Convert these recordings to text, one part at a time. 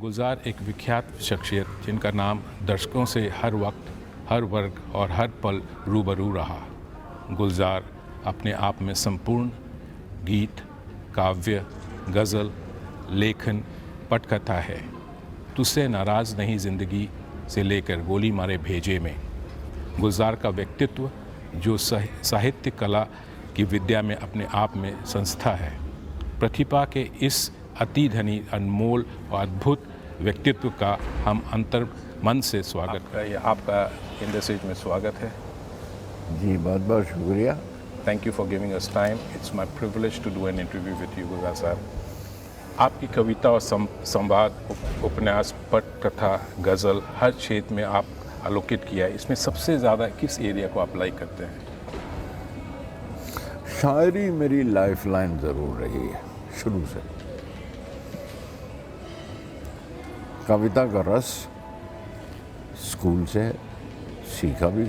गुलजार एक विख्यात शख्सियत जिनका नाम दर्शकों से हर वक्त, हर वर्ग और हर पल रूबरू रहा। गुलजार अपने आप में संपूर्ण गीत, काव्य, गज़ल, लेखन, पटकथा है। तुझसे नाराज़ नहीं ज़िंदगी से लेकर गोली मारे भेजे में। गुलजार का व्यक्तित्व जो साहित्य कला की विद्या में अपने आप में संस्था है। प्रतिभा के इस अति धनी, अनमोल और अद्भुत व्यक्तित्व का हम अंतर मन से स्वागत आपका इंडस्ट्रीज में स्वागत है। जी बहुत बहुत शुक्रिया। Thank you for giving us time. It's my privilege to do an interview with you Gulzar साहब। आपकी कविता और संवाद, उपन्यास, पटकथा, गज़ल हर क्षेत्र में आप आलोकित किया है। इसमें सबसे ज़्यादा किस एरिया को आप लाइक करते हैं? शायरी मेरी लाइफ लाइन ज़रूर रही है शुरू से। कविता का रस स्कूल से सीखा भी,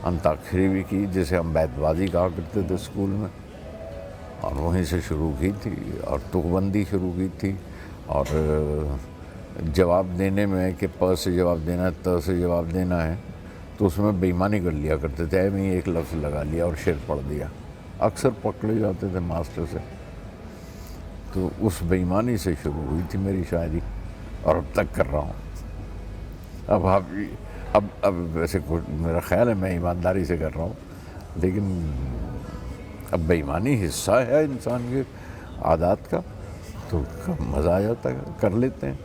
अंताक्षरी भी की, जैसे हम बैतबाजी कहा करते थे स्कूल में, और वहीं से शुरू की थी। और तुकबंदी शुरू की थी। और जवाब देने में कि प से जवाब देना है, त से जवाब देना है, तो उसमें बेईमानी कर लिया करते थे। मैं एक लफ्ज़ लगा लिया और शेर पढ़ दिया। अक्सर पकड़े जाते थे मास्टर से। तो उस बेईमानी से शुरू हुई थी मेरी शायरी, और अब तक कर रहा हूँ। अब वैसे मेरा ख्याल है मैं ईमानदारी से कर रहा हूँ, लेकिन अब बेईमानी हिस्सा है इंसान के आदत का, तो मज़ा आ जाता है, कर लेते हैं।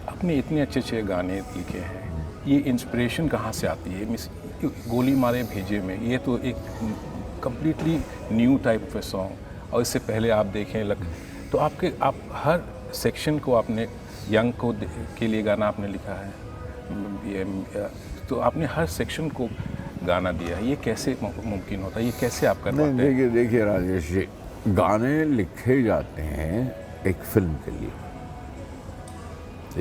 आपने इतने अच्छे अच्छे गाने लिखे हैं, ये इंस्पिरेशन कहाँ से आती है? गोली मारे भेजे में ये तो एक completely new type of song, और इससे पहले आप देखें तो आप हर सेक्शन को आपने यंग को के लिए गाना आपने लिखा है, तो आपने हर सेक्शन को गाना दिया है। ये कैसे मुमकिन होता है? ये कैसे आप कर पाते हैं? देखिए राजेश जी, गाने लिखे जाते हैं एक फिल्म के लिए।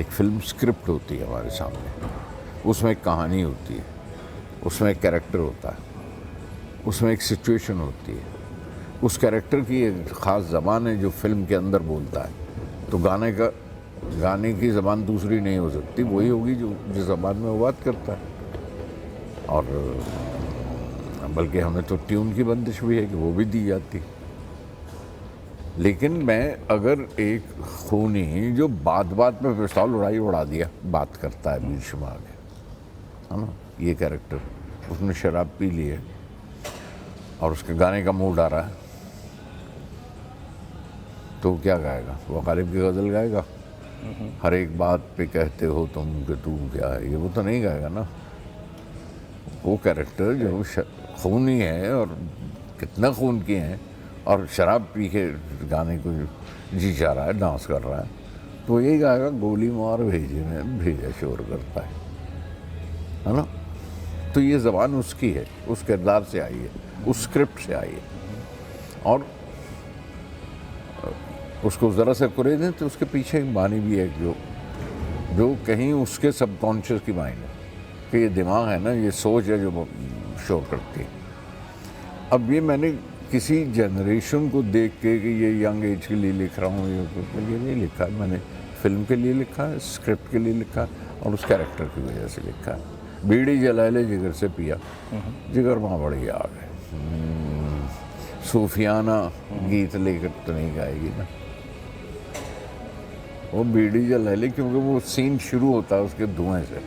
एक फिल्म स्क्रिप्ट होती है हमारे सामने, उसमें एक कहानी होती है, उसमें एक कैरेक्टर होता है, उसमें एक सिचुएशन होती है, उस कैरेक्टर की एक ख़ास ज़बान है जो फिल्म के अंदर बोलता है। तो गाने की ज़बान दूसरी नहीं हो सकती, वही होगी जो जिस ज़बान में वो बात करता है। और बल्कि हमें तो ट्यून की बंदिश भी है कि वो भी दी जाती है। लेकिन मैं अगर एक खूनी जो बात में पिस्तौल उड़ा दिया बात करता है बीच में आगे, है ना, ये कैरेक्टर, उसने शराब पी ली है और उसके गाने का मूड आ रहा है, तो क्या गाएगा? वो गालिब की गज़ल गाएगा, हर एक बात पे कहते हो तुम कि तू क्या है, ये वो तो नहीं गाएगा ना। वो कैरेक्टर जो खूनी है, और कितना खून किए हैं, और शराब पी के गाने को जी जा रहा है, डांस कर रहा है, तो यही गाएगा गोली मार भेजे में भेजा शोर करता है ना। तो ये ज़बान उसकी है, उस किरदार से आई है, उस स्क्रिप्ट से आई है। और उसको ज़रा सा कुरे दें तो उसके पीछे एक बानी भी है जो कहीं उसके सबकॉन्शियस की माइंड है कि ये दिमाग है ना, ये सोच है जो शोर करती है। अब ये मैंने किसी जनरेशन को देख के कि ये यंग एज के लिए लिख रहा हूँ, ये नहीं लिखा है मैंने। फिल्म के लिए लिखा है, स्क्रिप्ट के लिए लिखा है, और उस कैरेक्टर की वजह से लिखा है। बीड़ी जला ले जिगर से पिया, जिगर वहाँ बड़ी आ गए। सूफियाना गीत लेकर तो नहीं गाएगी ना वो बीड़ी जला ले, क्योंकि वो सीन शुरू होता है उसके धुएं से।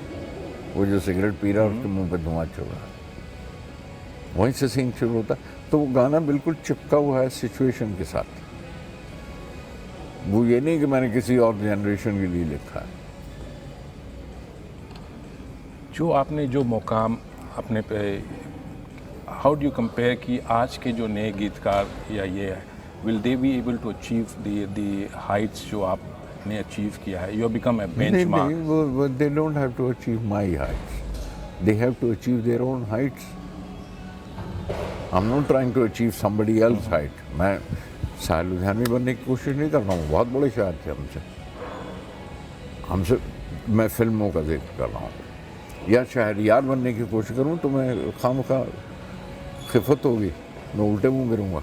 वो जो सिगरेट पी रहा है उसके मुंह पे धुआं छोड़ रहा है, वहीं से सीन शुरू होता है। तो वो गाना बिल्कुल चिपका हुआ है सिचुएशन के साथ। वो ये नहीं कि मैंने किसी और जनरेशन के लिए लिखा है। जो आपने जो मुकाम अपने पे, हाउ डू यू कंपेयर कि आज के जो नए गीतकार या ये है, will they be able to achieve the heights जो आपने अचीव किया है? You become a benchmark. They don't have to achieve my heights, they have to achieve their own heights. I am not trying to achieve somebody else height. मैं शायर लुधियानवी बनने की कोशिश नहीं कर रहा हूँ, बहुत बड़े शायर थे हमसे। मैं फिल्मों का जिक्र कर रहा हूँ, या शायरियार बनने की कोशिश करूँ तो मैं खामखा खिफत होगी, मैं उल्टे मुँह गिरूँगा।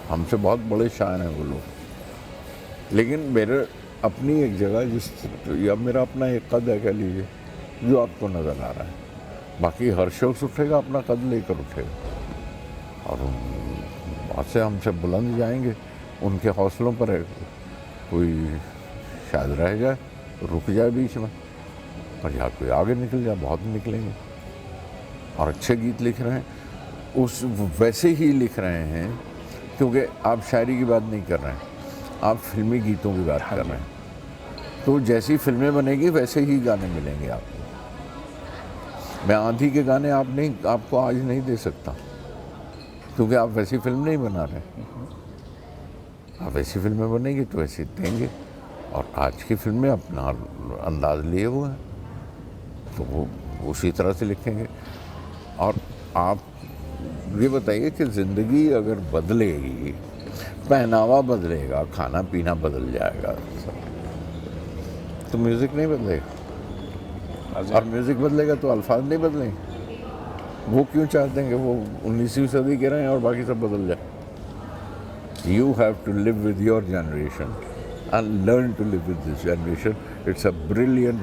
हमसे बहुत बड़े शायर हैं वो लोग, लेकिन मेरे अपनी एक जगह जिस, या मेरा अपना एक कद है कह लीजिए, जो आपको नज़र आ रहा है। बाकी हर शख्स उठेगा अपना कद लेकर उठेगा, और वहाँ से हमसे बुलंद जाएंगे, उनके हौसलों पर है। कोई शायद रह जाए, रुक जाए बीच में, और या कोई आगे निकल जाए, बहुत निकलेंगे। और अच्छे गीत लिख रहे हैं, उस वैसे ही लिख रहे हैं, क्योंकि आप शायरी की बात नहीं कर रहे हैं, आप फिल्मी गीतों की बात कर रहे हैं। तो जैसी फिल्में बनेगी वैसे ही गाने मिलेंगे आपको। मैं आंधी के गाने आपको आज नहीं दे सकता, क्योंकि आप वैसी फिल्म नहीं बना रहे। आप वैसी फिल्में बनेगी तो वैसे देंगे, और आज की फिल्में अपना अंदाज लिए हुए हैं, तो वो उसी तरह से लिखेंगे। और आप ये बताइए कि ज़िंदगी अगर बदलेगी, पहनावा बदलेगा, खाना पीना बदल जाएगा, तो म्यूज़िक नहीं बदलेगा। और म्यूज़िक बदलेगा तो अल्फाज नहीं बदलेंगे। वो क्यों चाहते हैं कि वो 19वीं सदी के रहें और बाकी सब बदल जाए? You have to live with your generation and learn to live with this generation. It's a brilliant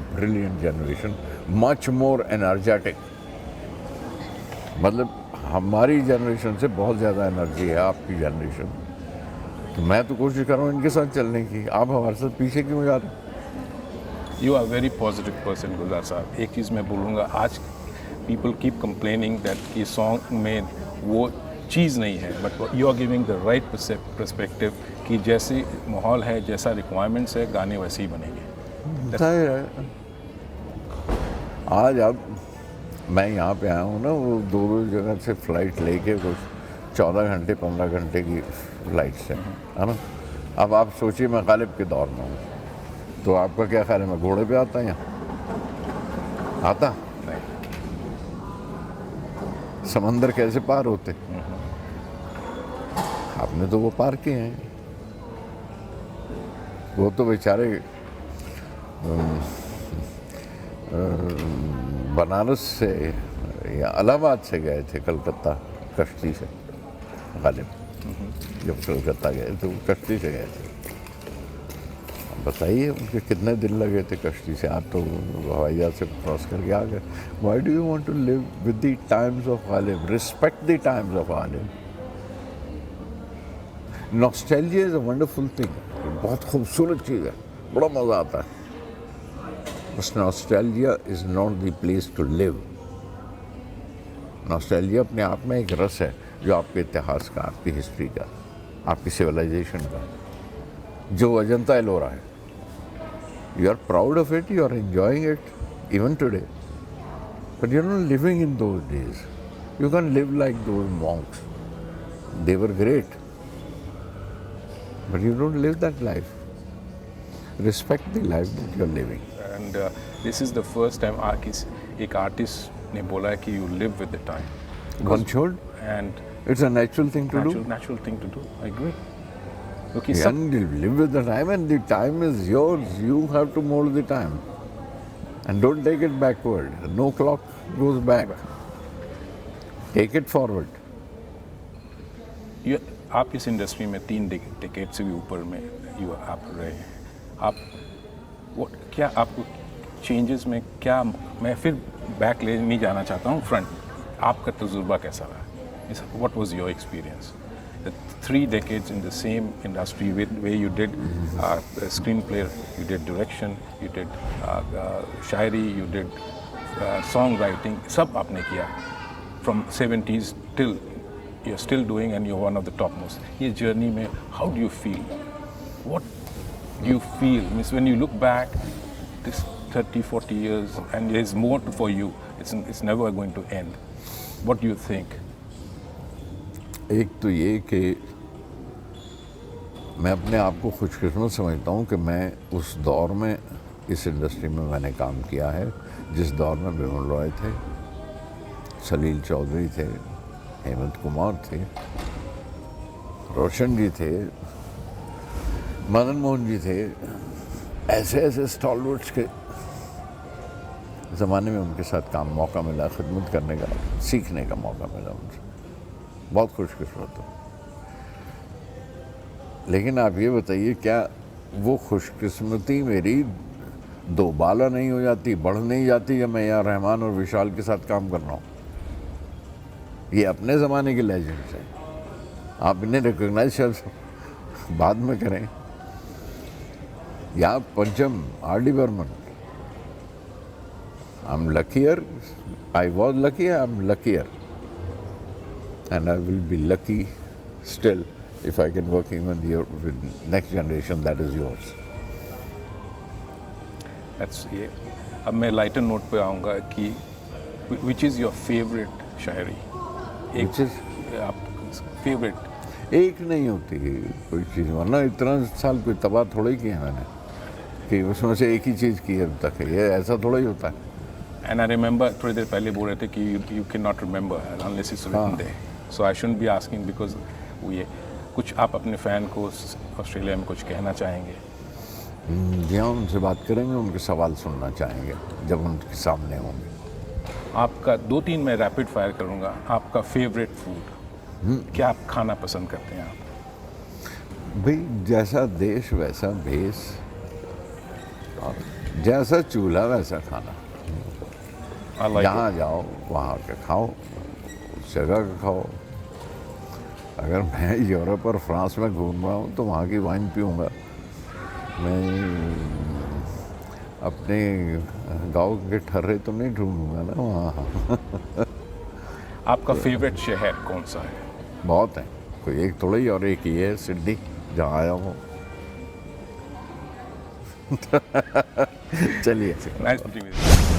generation, much more energetic. मतलब हमारी जनरेशन से बहुत ज़्यादा एनर्जी है आपकी जनरेशन। तो मैं तो कोशिश कर रहा हूँ इनके साथ चलने की, आप हमारे साथ पीछे क्यों जा रहे हैं? You are very positive person Gulzar साहब। एक चीज़ मैं बोलूँगा, आज पीपल कीप कंप्लेनिंग दैट कि सॉन्ग में वो चीज़ नहीं है, but you are giving the right perspective कि जैसे माहौल है, जैसा रिक्वायरमेंट्स है, गाने वैसे ही बनेंगे। जाहिर है। आज अब मैं यहाँ पे आया हूँ ना, वो दो जगह से फ़्लाइट लेके कुछ 14 घंटे 15 घंटे की फ़्लाइट से, है ना। अब आप सोचिए मैं गालिब के दौर में हूँ, तो आपका क्या ख्याल है मैं घोड़े पे आता यहाँ आता? समंदर कैसे पार होते? आपने तो वो पार किए हैं। वो तो बेचारे बनारस से या इलाहाबाद से गए थे कलकत्ता कश्ती से, गालिब जब कलकत्ता गए तो कश्ती से गए थे। बताइए उनके कितने दिन लगे थे कश्ती से। आप तो हवाई जहाज से क्रॉस करके आ गए। Why do you want to live with the times of Ghalib? Respect the times of Ghalib. Nostalgia is a wonderful thing, बहुत खूबसूरत चीज़ है, बड़ा मज़ा आता है। बस nostalgia is not the place to live. Nostalgia अपने आप में एक रस है, जो आपके इतिहास का, आपकी हिस्ट्री का, आपकी सिविलाइजेशन का, जो अजंता एलोरा है। You are proud of it, you are enjoying it even today, but you are not living in those days. You can live like those monks, they were great, but you don't live that life. Respect the life that you're living. And this is the first time एक artist ने बोला है कि you live with the time. One should. And it's a natural thing to do. Natural thing to do. I agree. Okay, and live with the time, and the time is yours. You have to mold the time, and don't take it backward. No clock goes back. Take it forward. आप इस industry में 3 decade से भी ऊपर में आप रहे हैं। आप क्या आपको चेंजेस में क्या, मैं फिर बैक ले नहीं जाना चाहता हूँ, फ्रंट, आपका तजुर्बा कैसा रहा? What was your experience? 3 decades in the same industry where you did screenplay, you did direction, you did Shayari, you did songwriting, सब आपने किया from 70s till you're still doing, and you're one of the topmost. ये journey में how do you feel? What do you feel? Means when you look back this 30-40 years and there's more for you, it's never going to end. What do you think? एक तो ये कि मैं अपने आप को खुशकिस्मत समझता हूँ कि मैं उस दौर में इस इंडस्ट्री में मैंने काम किया है जिस दौर में बिमल रॉय थे, सलील चौधरी थे, हेमंत कुमार थे, रोशन जी थे, मदन मोहन जी थे। ऐसे ऐसे स्टॉलवर्ड्स के ज़माने में उनके साथ काम मौका मिला, खिदमत करने का, सीखने का मौका मिला उनसे। बहुत खुशकिस्मत हूँ। लेकिन आप ये बताइए, क्या वो खुशकिस्मती मेरी दोबाला नहीं हो जाती, बढ़ नहीं जाती जब मैं यहाँ रहमान और विशाल के साथ काम कर रहा हूँ। ये अपने ज़माने के लेजेंड्स हैं, आप इन्हें रिकॉग्नाइज शायद बाद में करें। या Pancham R D Burman, I am luckier, I was lucky, I am luckier and I will be lucky still if I can work even with next generation that is yours. That's ये। अब मैं लाइटर नोट पे आऊँगा कि which is your favourite Shayari? Which is आप favourite? एक नहीं होती कोई चीज़, वरना इतना साल कोई तबाह थोड़ा ही किया है मैंने कि उसमें से एक ही चीज़ की है अब तक, ये ऐसा थोड़ा ही होता है। एंड आई रिमेंबर थोड़ी देर पहले बोल रहे थे कि you can not remember unless it's written there, so I shouldn't be asking because वो ये कुछ आप अपने फ़ैन को ऑस्ट्रेलिया में कुछ कहना चाहेंगे? जी हाँ, उनसे बात करेंगे, उनके सवाल सुनना चाहेंगे जब उनके सामने होंगे। आपका 2-3 मैं रैपिड फायर करूँगा। आपका फेवरेट फूड क्या, आप खाना पसंद करते हैं आप? भाई जैसा देश वैसा भेष, और जैसा चूल्हा वैसा खाना। I like जहाँ जाओ वहाँ के खाओ, उस जगह का खाओ। अगर मैं यूरोप और फ्रांस में घूम रहा हूँ तो वहाँ की वाइन पीऊँगा, मैं अपने गांव के ठर्रे तो नहीं ढूंढूंगा ना वहाँ। आपका फेवरेट शहर कौन सा है? बहुत है, कोई एक थोड़ा ही, और एक ये है सिडनी जहाँ आया हूँ। नाइस चलिए। Meeting with you.